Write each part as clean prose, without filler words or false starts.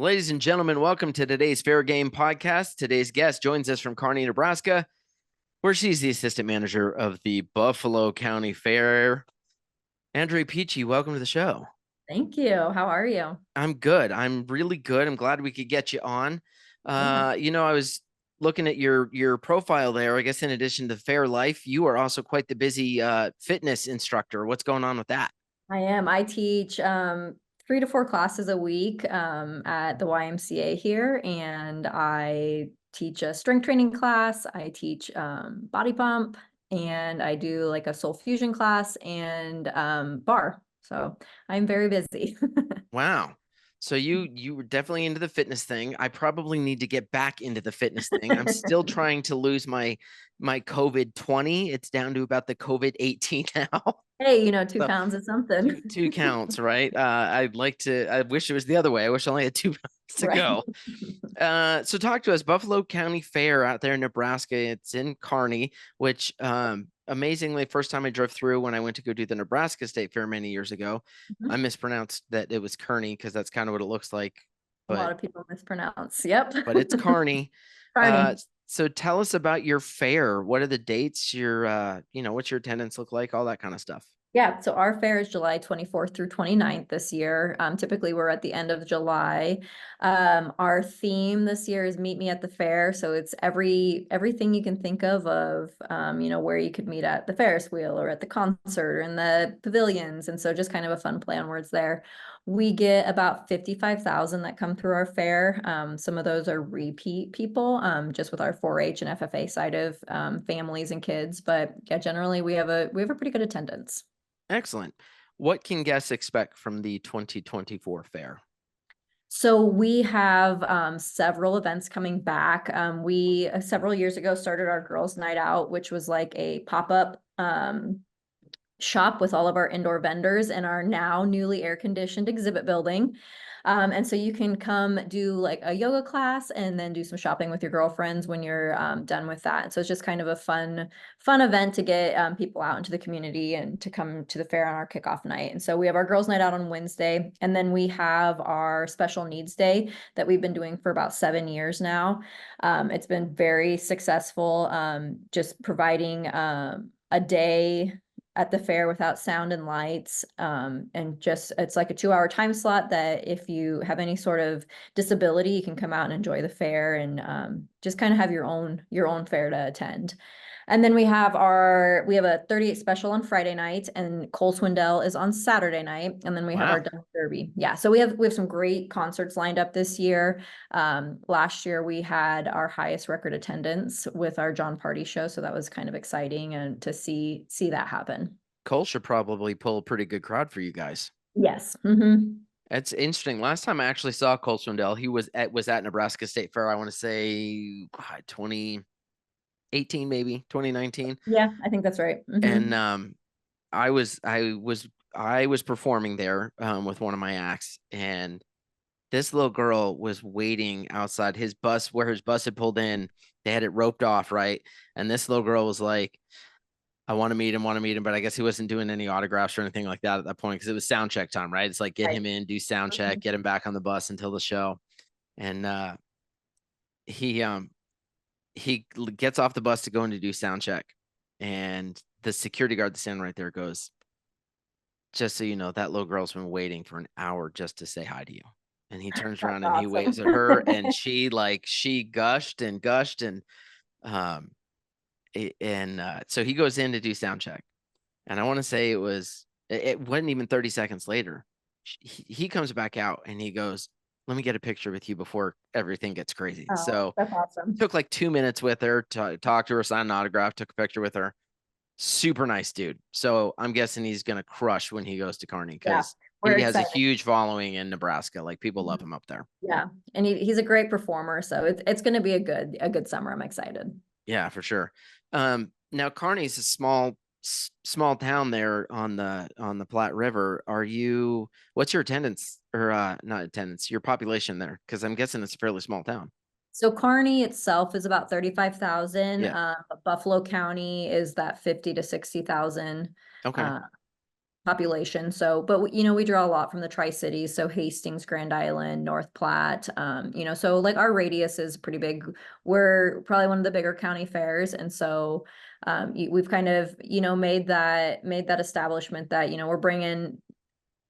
Ladies and gentlemen, welcome to today's Fair Game podcast. Today's guest joins us from Kearney, Nebraska, where she's the assistant manager of the Buffalo County Fair. Andrea Peachey, welcome to the show. Thank you. How are you? I'm good. I'm really good. I'm glad we could get you on. Yeah. I was looking at your profile there. I guess in addition to Fair Life, you are also quite the busy fitness instructor. What's going on with that? I am. I teach 3 to 4 classes a week at the YMCA here, and I teach a strength training class. I teach body pump, and I do like a soul fusion class and bar. So I'm very busy. Wow. So you were definitely into the fitness thing. I probably need to get back into the fitness thing. I'm still trying to lose my COVID 20. It's down to about the COVID 18 now. Hey, 2 pounds is So two something. two counts, right? I wish it was the other way. I wish I only had 2 pounds to Right. go. So talk to us. Buffalo County Fair out there in Nebraska. It's in Kearney, which amazingly, first time I drove through when I went to go do the Nebraska State Fair many years ago, I Mhm. mispronounced that it was Kearney because that's kind of what it looks like. A lot But of people mispronounce. Yep. it's Kearney. Carney. So tell us about your fair. What are the dates? What's your attendance look like? All that kind of stuff. Yeah, so our fair is July 24th through 29th this year. Typically, we're at the end of July. Our theme this year is Meet Me at the Fair. So it's everything you can think of where you could meet at the Ferris wheel or at the concert or in the pavilions. And so just kind of a fun play on words there. We get about 55,000 that come through our fair. Some of those are repeat people, just with our 4-H and FFA side of families and kids. But yeah, generally we have a pretty good attendance. Excellent. What can guests expect from the 2024 fair? So we have several events coming back. We several years ago started our girls' night out, which was like a pop-up shop with all of our indoor vendors in our now newly air-conditioned exhibit building. And so you can come do like a yoga class and then do some shopping with your girlfriends when you're done with that. So it's just kind of a fun event to get people out into the community and to come to the fair on our kickoff night. And so we have our girls' night out on Wednesday, and then we have our special needs day that we've been doing for about 7 years now. It's been very successful, just providing a day at the fair without sound and lights. And just it's like a 2-hour time slot that if you have any sort of disability, you can come out and enjoy the fair and just kind of have your own fair to attend. And then we have a 38 special on Friday night, and Cole Swindell is on Saturday night, and then we have our Wow. Dunk Derby. Yeah, so we have some great concerts lined up this year. Last year we had our highest record attendance with our John Party show, so that was kind of exciting and to see that happen. Cole should probably pull a pretty good crowd for you guys. Yes. It's interesting. Last time I actually saw Cole Swindell, he was at Nebraska State Fair. I want to say 2018, maybe 2019. Yeah, I think that's right. And I was performing there with one of my acts, and this little girl was waiting outside his bus where his bus had pulled in. They had it roped off, right? And this little girl was like, I want to meet him, but I guess he wasn't doing any autographs or anything like that at that point because it was sound check time, right? It's like get Right. him in, do sound check, get him back on the bus until the show. And he he gets off the bus to go in to do sound check, and the security guard that's standing right there goes, just so you know, that little girl's been waiting for an hour just to say hi to you. And he turns That's around and he awesome. waves at her, and she gushed and gushed, and um so he goes in to do sound check, and I want to say it wasn't even 30 seconds later. He comes back out and he goes, let me get a picture with you before everything gets crazy. Oh, So that's awesome. took like 2 minutes with her to talk to her, sign an autograph, took a picture with her. Super nice dude. So I'm guessing he's gonna crush when he goes to Kearney Yeah, because we're he has a excited. huge following in Nebraska. Like people love him up there. Yeah, and he's a great performer, so it's going to be a good summer. I'm excited. Yeah, for sure. Now Kearney's a small town there on the Platte River. What's your attendance or not attendance, your population there? Because I'm guessing it's a fairly small town. So Kearney itself is about 35,000. Yeah. Buffalo County is that 50 to 60,000 Okay. uh, population. So, but you know, we draw a lot from the Tri-Cities, so Hastings, Grand Island, North Platte, you know, so like our radius is pretty big. We're probably one of the bigger county fairs. And so we've kind of, you know, made that establishment that, you know, we're bringing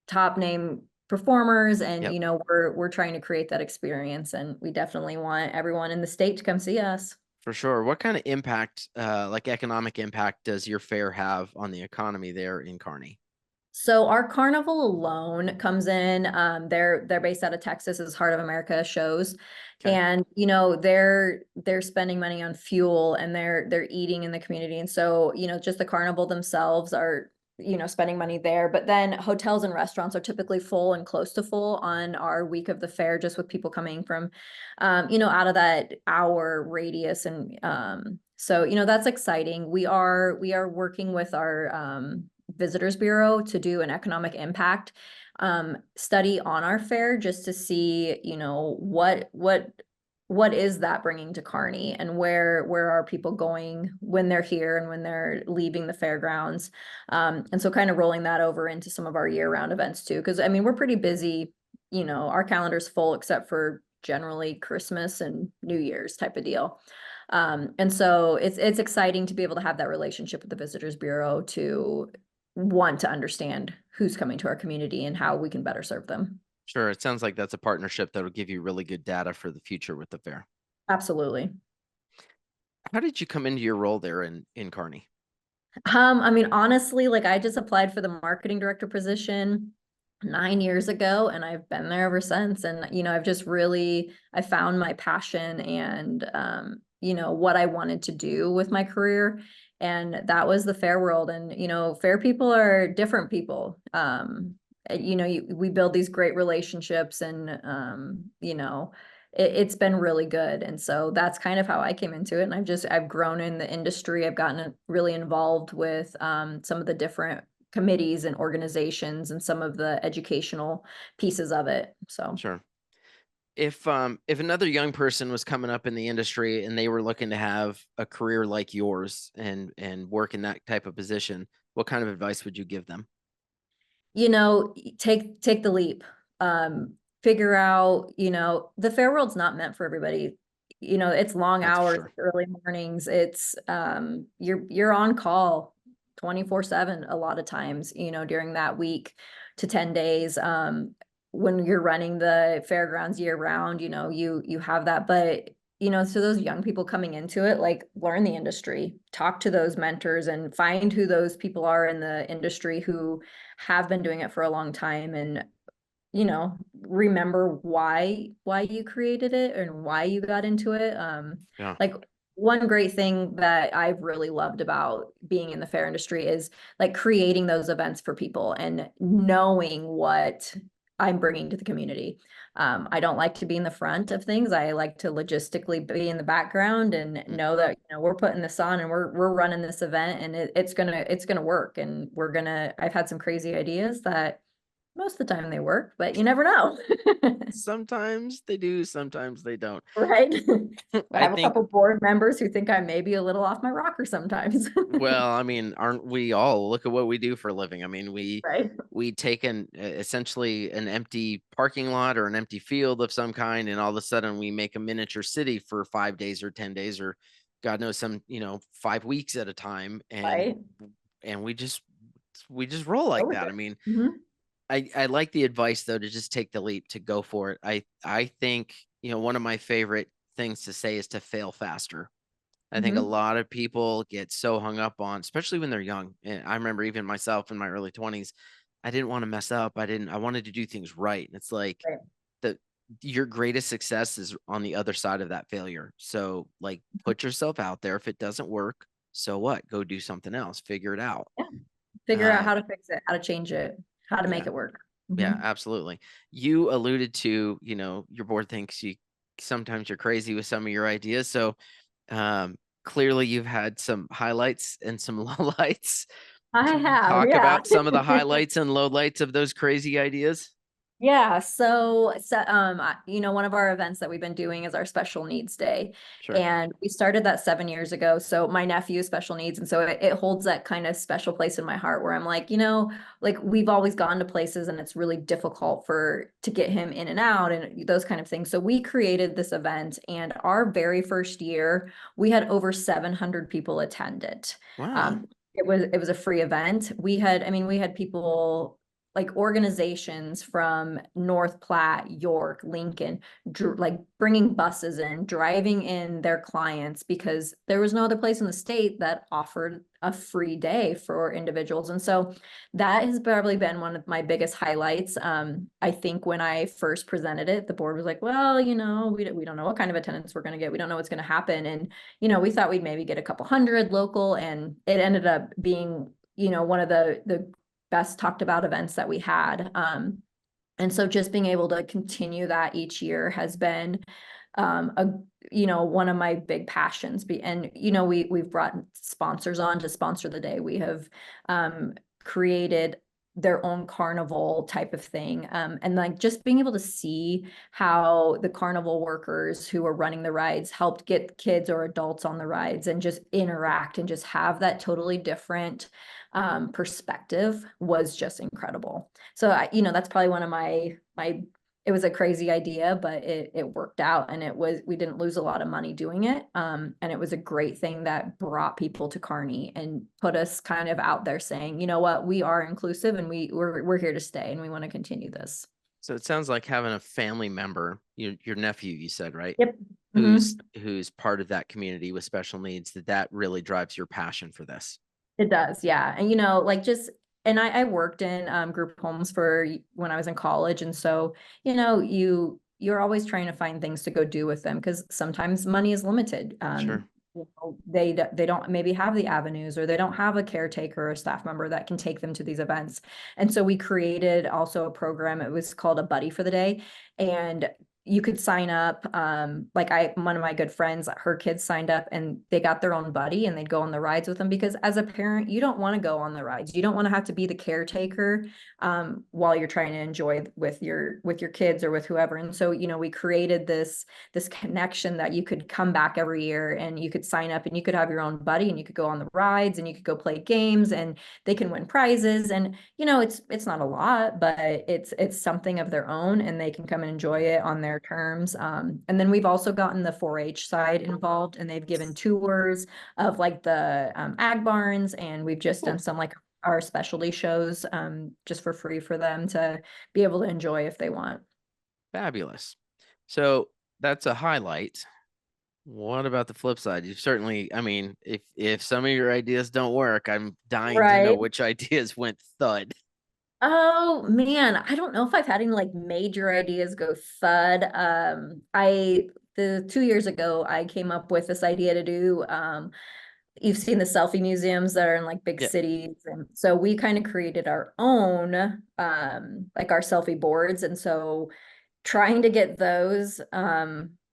top name performers and, Yep, you know, we're trying to create that experience, and we definitely want everyone in the state to come see us. for sure. What kind of impact, like economic impact, does your fair have on the economy there in Kearney? So our carnival alone comes in. They're based out of Texas as Heart of America shows, Okay, and you know they're spending money on fuel, and they're eating in the community, and so you know just the carnival themselves are, you know, spending money there. But then hotels and restaurants are typically full and close to full on our week of the fair, just with people coming from, you know, out of that hour radius, and so you know that's exciting. We are working with our Visitors Bureau to do an economic impact study on our fair, just to see, you know, what is that bringing to Kearney, and where are people going when they're here and when they're leaving the fairgrounds. And so kind of rolling that over into some of our year-round events too, because I mean we're pretty busy, you know, our calendar's full except for generally Christmas and New Year's type of deal. And so it's exciting to be able to have that relationship with the Visitors Bureau to want to understand who's coming to our community and how we can better serve them. sure. It sounds like that's a partnership that'll give you really good data for the future with the fair. Absolutely. How did you come into your role there in Kearney? I mean, honestly, like I just applied for the marketing director position 9 years ago, and I've been there ever since. And, you know, I found my passion and, you know, what I wanted to do with my career. And that was the fair world. And, you know, fair people are different people. You know, we build these great relationships, and, you know, it's been really good. And so that's kind of how I came into it. And I've grown in the industry. I've gotten really involved with some of the different committees and organizations and some of the educational pieces of it. So, Sure. If another young person was coming up in the industry and they were looking to have a career like yours and work in that type of position, what kind of advice would you give them? you know, take the leap. Figure out, you know, the fair world's not meant for everybody. You know, it's long That's for hours, sure. early mornings. It's you're on call 24/7 a lot of times, you know, during that week to 10 days. When you're running the fairgrounds year round, you know, you have that. But you know, so those young people coming into it, like learn the industry, talk to those mentors, and find who those people are in the industry who have been doing it for a long time, and you know, remember why you created it and why you got into it. Yeah. Like one great thing that I've really loved about being in the fair industry is like creating those events for people and knowing what I'm bringing to the community. I don't like to be in the front of things. I like to logistically be in the background and Mm. know that, you know, we're putting this on and we're running this event, and it's gonna work, and I've had some crazy ideas that most of the time they work, but you never know. Sometimes they do, sometimes they don't. Right? I I have a think, couple board members who think I may be a little off my rocker sometimes. well, I mean, aren't we all? Look at what we do for a living. I mean, Right? we take essentially an empty parking lot or an empty field of some kind, and all of a sudden we make a miniature city for 5 days or 10 days or God knows some, 5 weeks at a time, Right? and we just roll Go like with that. it. I mean, Mhm. I like the advice though to just take the leap, to go for it. I think, one of my favorite things to say is to fail faster. I think a Mhm. lot of people get so hung up on, especially when they're young. And I remember even myself in my early 20s, I didn't want to mess up. I wanted to do things right. And it's like Right. the your greatest success is on the other side of that failure. So like put yourself out there. If it doesn't work, so what? Go do something else, figure it out. Yeah. Figure out Uh how to fix it, how to change it, how to make yeah, it work. yeah, Mhm. absolutely. You alluded to, your board thinks you sometimes you're crazy with some of your ideas. So um, clearly, you've had some highlights and some lowlights. I Can you have, talk yeah. about some of the highlights and lowlights of those crazy ideas? Yeah, one of our events that we've been doing is our special needs day. Sure. And we started that 7 years ago. So my nephew is special needs. And so it holds that kind of special place in my heart where I'm like, like we've always gone to places and it's really difficult to get him in and out and those kind of things. So we created this event, and our very first year, we had over 700 people attend it. Wow. It was a free event. We had people, like organizations from North Platte, York, Lincoln, like bringing buses in, driving in their clients because there was no other place in the state that offered a free day for individuals. And so that has probably been one of my biggest highlights. I think when I first presented it, the board was like, well, we don't know what kind of attendance we're going to get. We don't know what's going to happen. And, we thought we'd maybe get a couple hundred local, and it ended up being, one of the best talked about events that we had. And so just being able to continue that each year has been one of my big passions. And we've brought sponsors on to sponsor the day. We have created their own carnival type of thing. And like just being able to see how the carnival workers who are running the rides helped get kids or adults on the rides and just interact and just have that totally different perspective was just incredible. So that's probably one of my it was a crazy idea, but it worked out, and we didn't lose a lot of money doing it. And it was a great thing that brought people to Kearney and put us kind of out there saying, you know what, we are inclusive, and we're here to stay, and we want to continue this. So it sounds like having a family member, your nephew, you said, right? Yep. Who's Hmm. who's part of that community with special needs, that really drives your passion for this. It does, yeah. And like and I worked in group homes for when I was in college. And so, you're always trying to find things to go do with them because sometimes money is limited. Sure. They don't maybe have the avenues, or they don't have a caretaker or a staff member that can take them to these events. And so we created also a program. It was called a buddy for the day. And you could sign up. Like one of my good friends, her kids signed up and they got their own buddy, and they'd go on the rides with them because as a parent, you don't want to go on the rides. You don't want to have to be the caretaker while you're trying to enjoy with your kids or with whoever. And so, we created this connection that you could come back every year and you could sign up and you could have your own buddy and you could go on the rides and you could go play games and they can win prizes. And it's not a lot, but it's something of their own, and they can come and enjoy it on their terms. And then we've also gotten the 4-H side involved, and they've given tours of like the ag barns, and we've just done Cool. some like our specialty shows just for free for them to be able to enjoy if they want. Fabulous. So that's a highlight. What about the flip side? You've certainly, I mean, if some of your ideas don't work, I'm dying to know Right. which ideas went thud. Oh man, I don't know if I've had any like major ideas go thud. The 2 years ago, I came up with this idea to do. You've seen the selfie museums that are in like big Yep. cities, and so we kind of created our own, like our selfie boards, and so trying to get those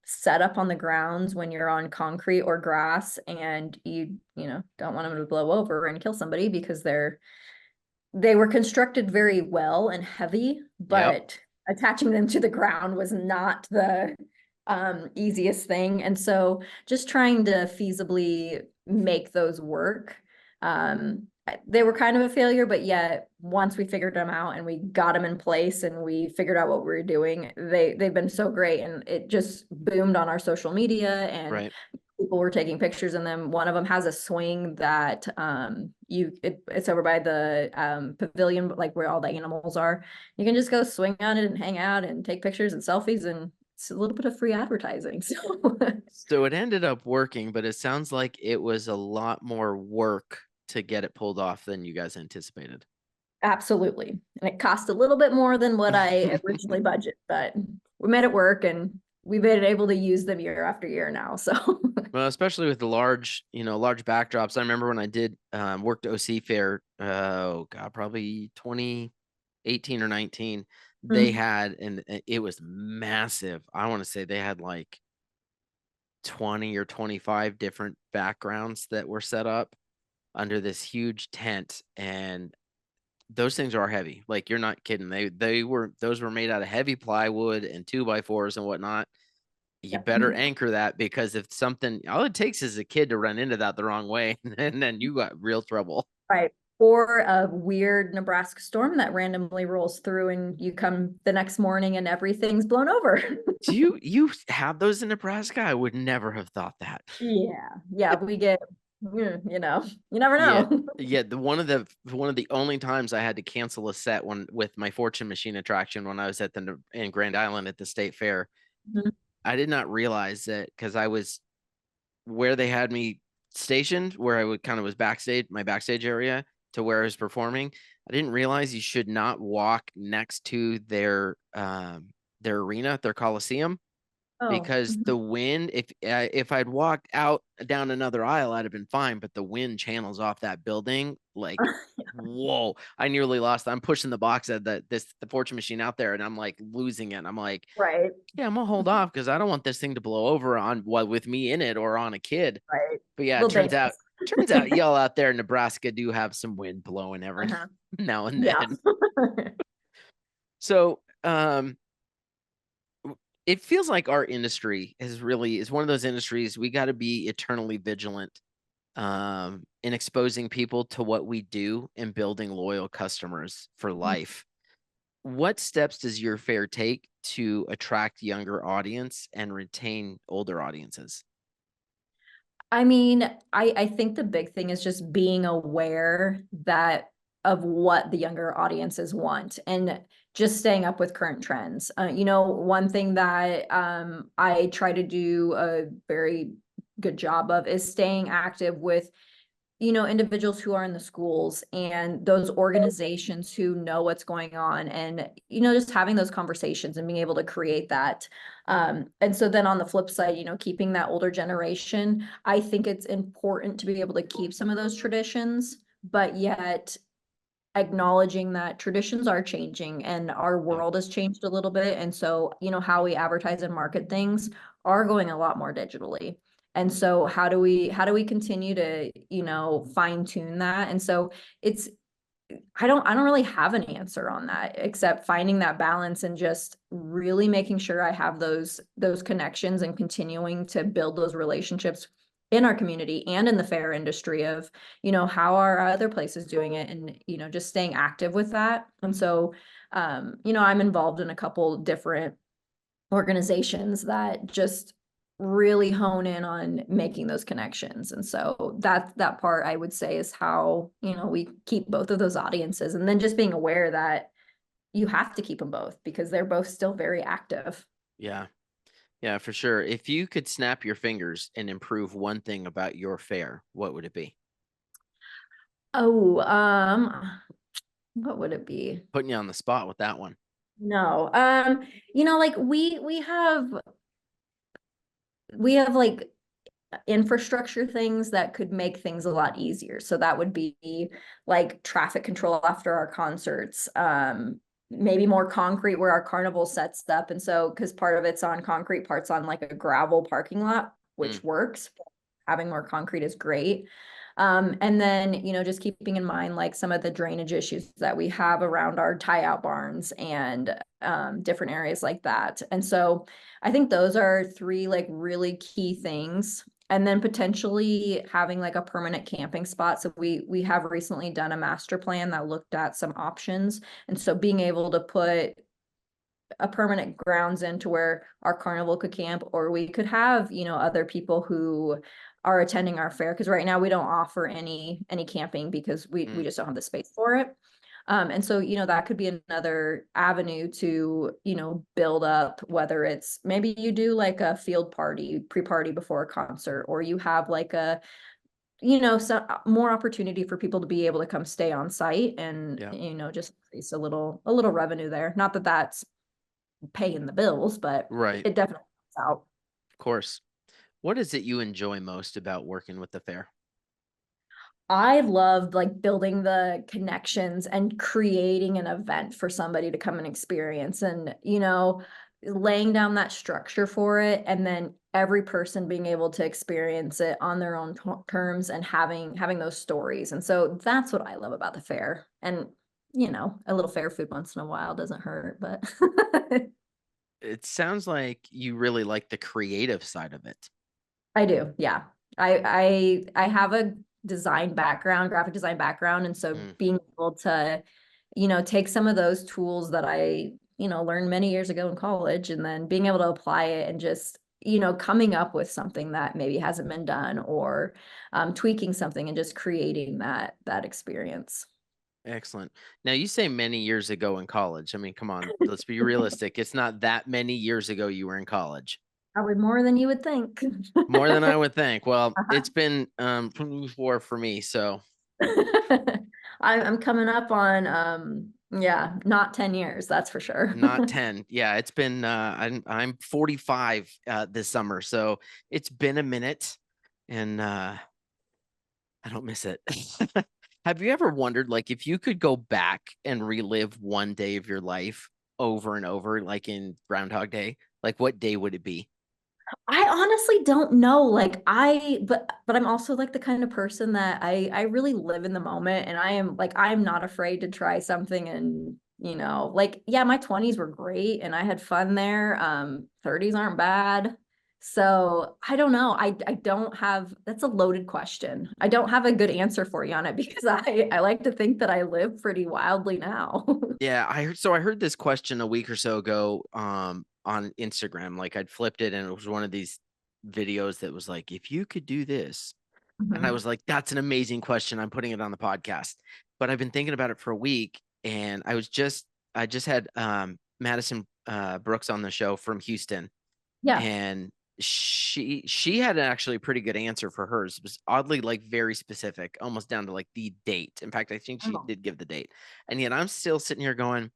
set up on the grounds when you're on concrete or grass, and you don't want them to blow over and kill somebody because they were constructed very well and heavy, Yep. but attaching them to the ground was not the easiest thing. And so just trying to feasibly make those work. They were kind of a failure, but yet once we figured them out and we got them in place and we figured out what we were doing, they've been so great, and it just boomed on our social media, and Right. people were taking pictures in them. One of them has a swing that it's over by the pavilion, like where all the animals are. You can just go swing on it and hang out and take pictures and selfies, and it's a little bit of free advertising. So So it ended up working, but it sounds like it was a lot more work to get it pulled off than you guys anticipated. absolutely. And it cost a little bit more than what I originally budgeted, but we made it work, and we've been able to use them year after year now. So Well, especially with the large backdrops. I remember when I did worked OC Fair, oh God, probably 2018 or 19. They mm, had, and it was massive. I want to say they had like 20 or 25 different backgrounds that were set up under this huge tent. And those things are heavy. Like you're not kidding. Those were made out of heavy plywood and 2x4s and whatnot. You Yep. better anchor that, because if something, all it takes is a kid to run into that the wrong way, and then you got real trouble. Right. Or a weird Nebraska storm that randomly rolls through and you come the next morning and everything's blown over. Do you have those in Nebraska? I would never have thought that. Yeah. Yeah. We get, you know, you never Yeah. know. Yeah, one of the only times I had to cancel a set when with my fortune machine attraction when I was at the in Grand Island at the state fair. Mhm. I did not realize that, because I was where they had me stationed, where I would kind of was backstage, my backstage area to where I was performing. I didn't realize you should not walk next to their arena, their coliseum, Oh, because mhm. the wind, if I'd walked out down another aisle, I'd have been fine, but the wind channels off that building like, whoa. I nearly lost. I'm pushing the box at the fortune machine out there, and I'm like losing it. I'm like, Right. yeah, I'm gonna hold off because I don't want this thing to blow over on what with me in it or on a kid. Right. But yeah, it Little dangerous. turns out y'all out there in Nebraska do have some wind blowing every Uh-huh. now and Yeah. then. So it feels like our industry is one of those industries we got to be eternally vigilant in exposing people to what we do and building loyal customers for life. What steps does your fair take to attract younger audience and retain older audiences? I mean, I think the big thing is just being aware that of what the younger audiences want and just staying up with current trends. One thing that I try to do a very good job of is staying active with individuals who are in the schools and those organizations who know what's going on and, just having those conversations and being able to create that. And so then on the flip side, keeping that older generation, I think it's important to be able to keep some of those traditions, but yet acknowledging that traditions are changing and our Yeah. world has changed a little bit. And so, how we advertise and market things are going a lot more digitally. And so how do we continue to, fine tune that? And so it's I don't really have an answer on that except finding that balance and just really making sure I have those connections and continuing to build those relationships in our community and in the fair industry of, how are other places doing it and, just staying active with that. And so, I'm involved in a couple different organizations that just really hone in on making those connections. And so that part I would say is how, we keep both of those audiences and then just being aware that you have to keep them both because they're both still very active. Yeah. Yeah, for sure. If you could snap your fingers and improve one thing about your fair, what would it be? Oh, what would it be? Putting you on the spot with that one. No. Like we have like infrastructure things that could make things a lot easier. So that would be like traffic control after our concerts, maybe more concrete where our carnival sets up. And so, because part of it's on concrete, parts on like a gravel parking lot, Mm, which works. Having more concrete is great. And then, just keeping in mind like some of the drainage issues that we have around our tie out barns and different areas like that. And so I think those are three like really key things. And then potentially having like a permanent camping spot. So we have recently done a master plan that looked at some options. And so being able to put a permanent grounds into where our carnival could camp, or we could have, other people who are attending our fair. Cause right now we don't offer any camping because we mm, just don't have the space for it. And so, that could be another avenue to, build up, whether it's maybe you do like a field party, pre-party before a concert, or you have like a, some more opportunity for people to be able to come stay on site and, yeah. just increase a little revenue there. Not that that's paying the bills, but Right. it definitely helps out. Of course. What is it you enjoy most about working with the fair? I loved like building the connections and creating an event for somebody to come and experience and, laying down that structure for it and then every person being able to experience it on their own terms and having those stories. And so that's what I love about the fair. And a little fair food once in a while doesn't hurt, but It sounds like you really like the creative side of it. I do. Yeah. I have a design background, graphic design background. And so Mm, being able to, take some of those tools that I, learned many years ago in college and then being able to apply it and just, coming up with something that maybe hasn't been done or tweaking something and just creating that experience. excellent. Now you say many years ago in college. I mean, come on, let's be realistic. It's not that many years ago you were in college. Probably more than you would think. More than I would think. Well, Uh-huh. it's been 24 for me, so I'm coming up on yeah, not 10 years, that's for sure. not 10. Yeah, it's been I'm 45 this summer, so it's been a minute and I don't miss it. Have you ever wondered, like, if you could go back and relive one day of your life over and over, like in Groundhog Day, like what day would it be? I honestly don't know. Like but I'm also like the kind of person that I really live in the moment and I'm not afraid to try something and like yeah, my 20s were great and I had fun there. 30s aren't bad. So I don't know. I don't have that's a loaded question. I don't have a good answer for you on it because I like to think that I live pretty wildly now. Yeah, I heard this question a week or so ago on Instagram. Like I'd flipped it and it was one of these videos that was like, if you could do this. And I Mhm. was like, that's an amazing question. I'm putting it on the podcast. But I've been thinking about it for a week and I just had Madison Brooks on the show from Houston Yeah. and she had actually a pretty good answer for hers. It was oddly like very specific, almost down to like the date. In fact, I think she Oh, did give the date. And yet I'm still sitting here going,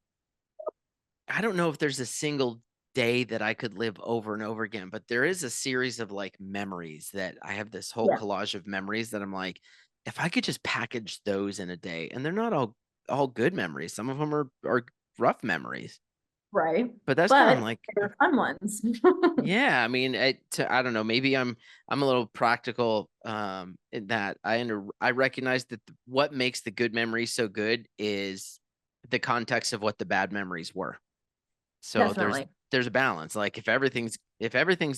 I don't know if there's a single day that I could live over and over again, but there is a series of like memories that I have this whole yeah. collage of memories that I'm like, if I could just package those in a day, and they're not all good memories. Some of them are rough memories. Right. But that's where I'm But like, they're fun ones. yeah, I mean, I don't know, maybe I'm a little practical in that I recognize that what makes the good memories so good is the context of what the bad memories were. So Definitely. there's a balance. Like if everything's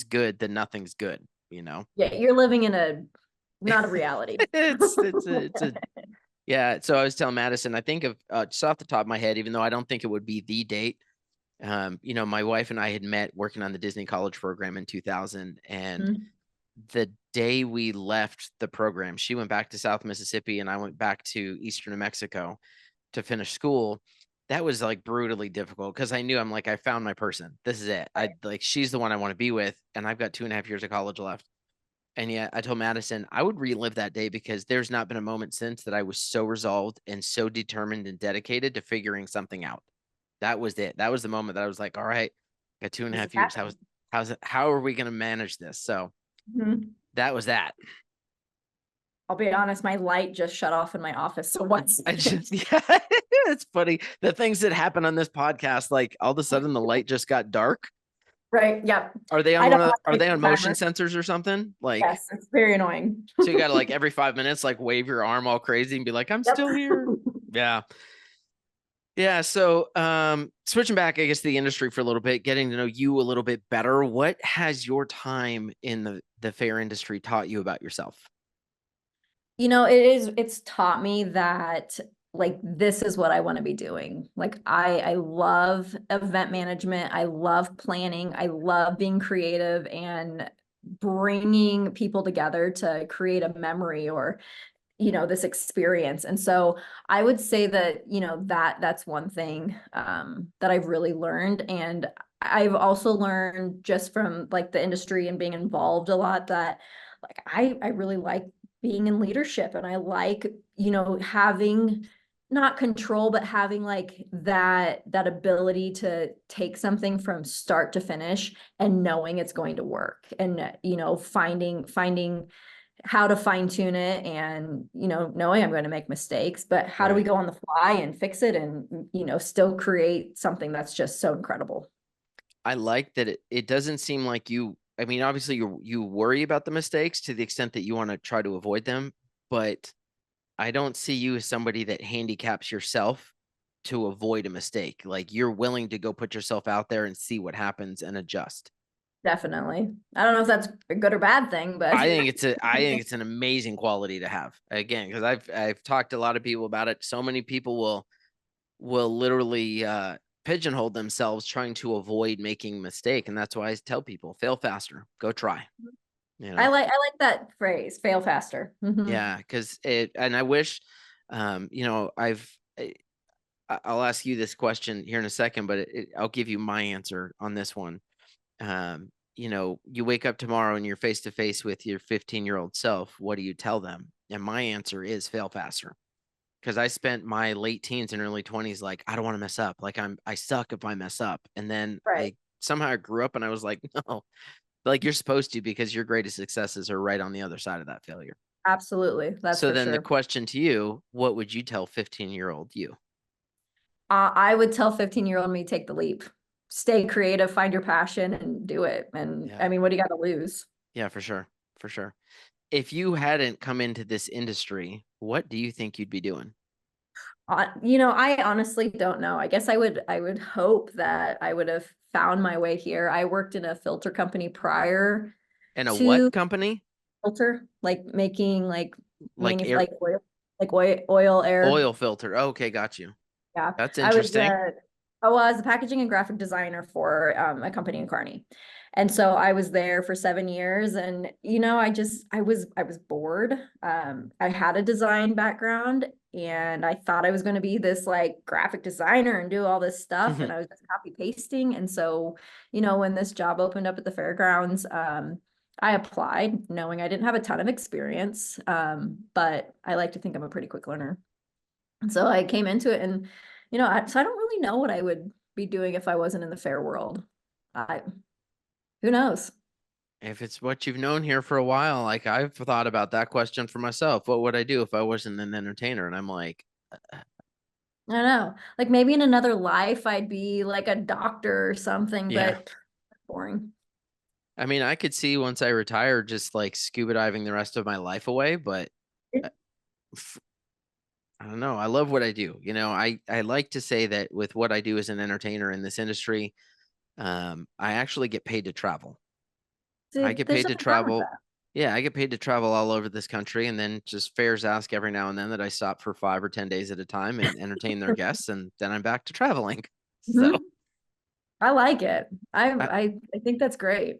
good, then nothing's good, you know. Yeah, you're living in a not a reality. It's a yeah. So I was telling Madison, I think of just off the top of my head, even though I don't think it would be the date. My wife and I had met working on the Disney College program in 2000, and Mhm. the day we left the program, she went back to South Mississippi, and I went back to Eastern New Mexico to finish school. That was like brutally difficult because I knew I'm like, I found my person. This is it. I Right. like, she's the one I want to be with. And I've got 2.5 years of college left. And yet I told Madison I would relive that day because there's not been a moment since that I was so resolved and so determined and dedicated to figuring something out. That was it. That was the moment that I was like, all right, got two and a This is half years. happening. How are we going to manage this? So Mhm. that was that. I'll be honest, my light just shut off in my office. So one I second. just, yeah, it's funny. The things that happen on this podcast, like all of a sudden the light just got dark. Right. Yep. Are they on I don't have are to they make on the motion timer. sensors or something? Like, Yes, it's very annoying. so you got to like every 5 minutes, like wave your arm all crazy and be like, I'm Yep. still here. Yeah. Yeah. So, switching back, I guess, to the industry for a little bit, getting to know you a little bit better. What has your time in the fair industry taught you about yourself? It's taught me that like this is what I want to be doing. Like I love event management. I love planning. I love being creative and bringing people together to create a memory or this experience. And so I would say that that's one thing that I've really learned. And I've also learned just from like the industry and being involved a lot that like I really like being in leadership and I like having not control but having like that ability to take something from start to finish and knowing it's going to work and finding how to fine tune it and knowing I'm going to make mistakes, but how do we Right. go on the fly and fix it and still create something that's just so incredible. I like that it doesn't seem like I mean, obviously you worry about the mistakes to the extent that you want to try to avoid them, but I don't see you as somebody that handicaps yourself to avoid a mistake. Like you're willing to go put yourself out there and see what happens and adjust. Definitely. I don't know if that's a good or bad thing, but I think it's an amazing quality to have. Again, because I've talked to a lot of people about it. So many people will literally pigeonhole themselves trying to avoid making a mistake. And that's why I tell people fail faster, go try, you know? I like that phrase, fail faster. Yeah. Cause and I wish, you know, I'll ask you this question here in a second, but I'll give you my answer on this one. You know, you wake up tomorrow and you're face to face with your 15-year-old self. What do you tell them? And my answer is fail faster. Because I spent my late teens and early 20s like, I don't want to mess up. Like I suck if I mess up. And then Right. I somehow I grew up and I was like, no, like you're supposed to because your greatest successes are right on the other side of that failure. Absolutely. That's So for then the sure. question to you, what would you tell 15-year-old you? I would tell 15-year-old me take the leap. Stay creative, find your passion and do it. And Yeah. I mean, what do you got to lose? Yeah, for sure. For sure. If you hadn't come into this industry, what do you think you'd be doing? I honestly don't know. I guess I would hope that I would have found my way here. I worked in a filter company prior And a to what company? filter, like making Like air like oil, air. oil filter. Okay, got you. Yeah, That's I was interesting. I was a packaging and graphic designer for a company in Kearney. And so I was there for 7 years and I was bored. I had a design background and I thought I was going to be this like graphic designer and do all this stuff and I was just copy pasting. And so, when this job opened up at the fairgrounds, I applied knowing I didn't have a ton of experience. But I like to think I'm a pretty quick learner. And so I came into it and, so I don't really know what I would be doing if I wasn't in the fair world. I, who knows? If it's what you've known here for a while, like I've thought about that question for myself. What would I do if I wasn't an entertainer? And I'm like, I don't know. Like maybe in another life I'd be like a doctor or something, yeah. but boring. I mean, I could see once I retire just like scuba diving the rest of my life away, but uh, f- I don't know. I love what I do. You know, I like to say that with what I do as an entertainer in this industry, I actually get paid to travel. I See, get there's paid to something wrong with travel. that. Yeah, I get paid to travel all over this country, and then just fairs ask every now and then that I stop for 5 or 10 days at a time and entertain their guests, and then I'm back to traveling. So, Mhm. I like it. uh, I think that's great.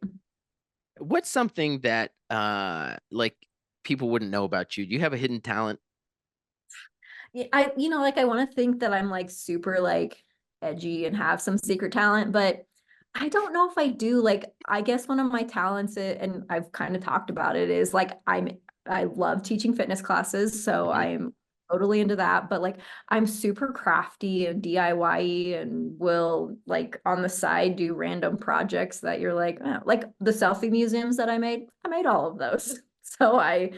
what's something that like people wouldn't know about you? Do you have a hidden talent? Yeah, like I want to think that I'm like super like edgy and have some secret talent, but I don't know if I do. Like, I guess one of my talents, and I've kind of talked about it, is like I love teaching fitness classes, so Hmm. I'm totally into that. But like, I'm super crafty and DIY and will like on the side do random projects that you're like, like the selfie museums that I made. I made all of those, so I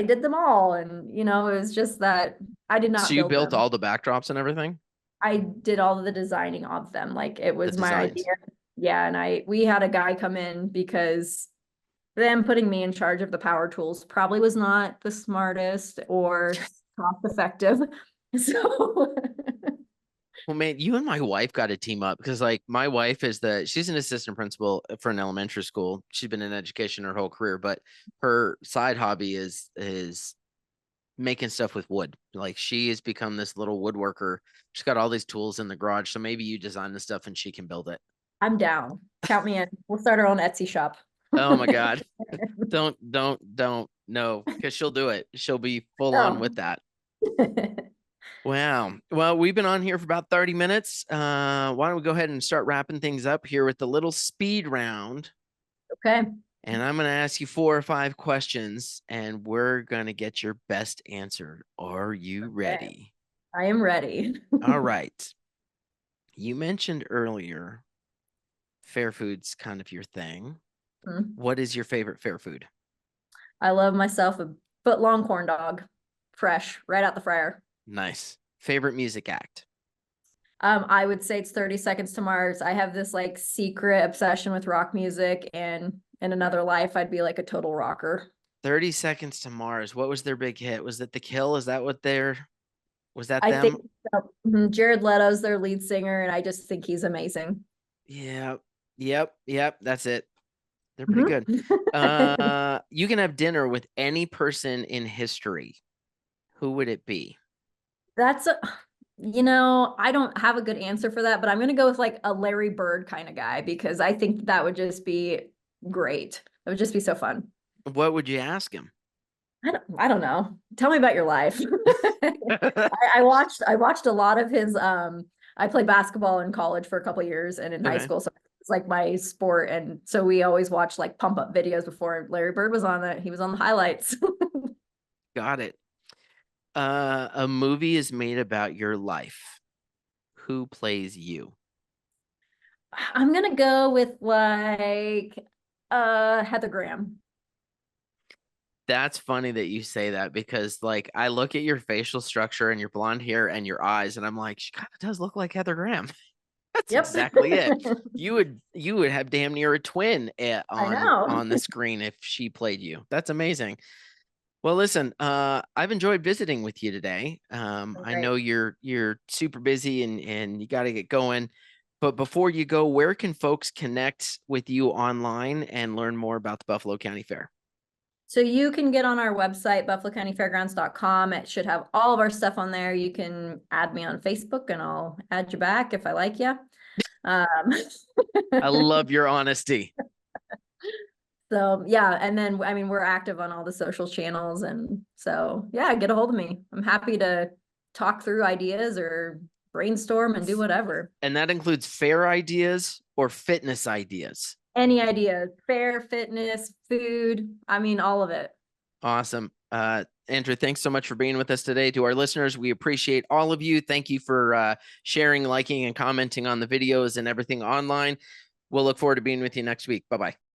did them all, and it was just that. I did So not you build built them. all the backdrops and everything? I did all of the designing of them. Like it The was my idea. designs. Yeah, and we had a guy come in because them putting me in charge of the power tools probably was not the smartest or cost effective. So Well, man, you and my wife got to team up because, like, my wife she's an assistant principal for an elementary school. She's been in education her whole career, but her side hobby is making stuff with wood. Like, she has become this little woodworker. She's got all these tools in the garage. So maybe you design the stuff and she can build it. I'm down. Count me in. We'll start our own Etsy shop. Oh my God. Don't. No, because she'll do it. She'll be full on with Oh. that. Wow. Well, we've been on here for about 30 minutes. Why don't we go ahead and start wrapping things up here with the little speed round? Okay. And I'm going to ask you 4 or 5 questions, and we're going to get your best answer. Are you Okay. ready? I am ready. All right. You mentioned earlier fair food's kind of your thing. What is your favorite fair food? I love myself a foot long corn dog, fresh, right out the fryer. Nice. Favorite music act? I would say it's 30 Seconds to Mars. I have this like secret obsession with rock music, and in another life, I'd be like a total rocker. 30 Seconds to Mars. What was their big hit? Was it The Kill? Is that what they're Was that I think them? so. Mhm. Jared Leto's their lead singer, and I just think he's amazing. Yeah. Yep. That's it. They're pretty Mhm. good. You can have dinner with any person in history. Who would it be? That's I don't have a good answer for that, but I'm gonna go with like a Larry Bird kind of guy because I think that would just be great. It would just be so fun. What would you ask him? I don't know. Tell me about your life. I watched a lot of his I played basketball in college for a couple years and in high Okay, school, so it's like my sport. And so we always watched like pump up videos before Larry Bird was on it. He was on the highlights. got it. A movie is made about your life. Who plays you? I'm gonna go with like Heather Graham. That's funny that you say that because like I look at your facial structure and your blonde hair and your eyes and I'm like, she kind of does look like Heather Graham. That's Yep. exactly it. You would have damn near a twin I on know. the screen if she played you. That's amazing. Well, listen, I've enjoyed visiting with you today. I Great. know you're super busy and you got to get going. But before you go, where can folks connect with you online and learn more about the Buffalo County Fair? So you can get on our website, buffalocountyfairgrounds.com. It should have all of our stuff on there. You can add me on Facebook and I'll add you back if I like you. Um, I love your honesty. so yeah, and then I mean we're active on all the social channels, and so yeah, get a hold of me. I'm happy to talk through ideas or brainstorm and do whatever. And that includes fair ideas or fitness ideas. Any ideas, fair, fitness, food, I mean all of it. Awesome. Andrew, thanks so much for being with us today. To our listeners, we appreciate all of you. Thank you for sharing, liking, and commenting on the videos and everything online. We'll look forward to being with you next week. Bye bye.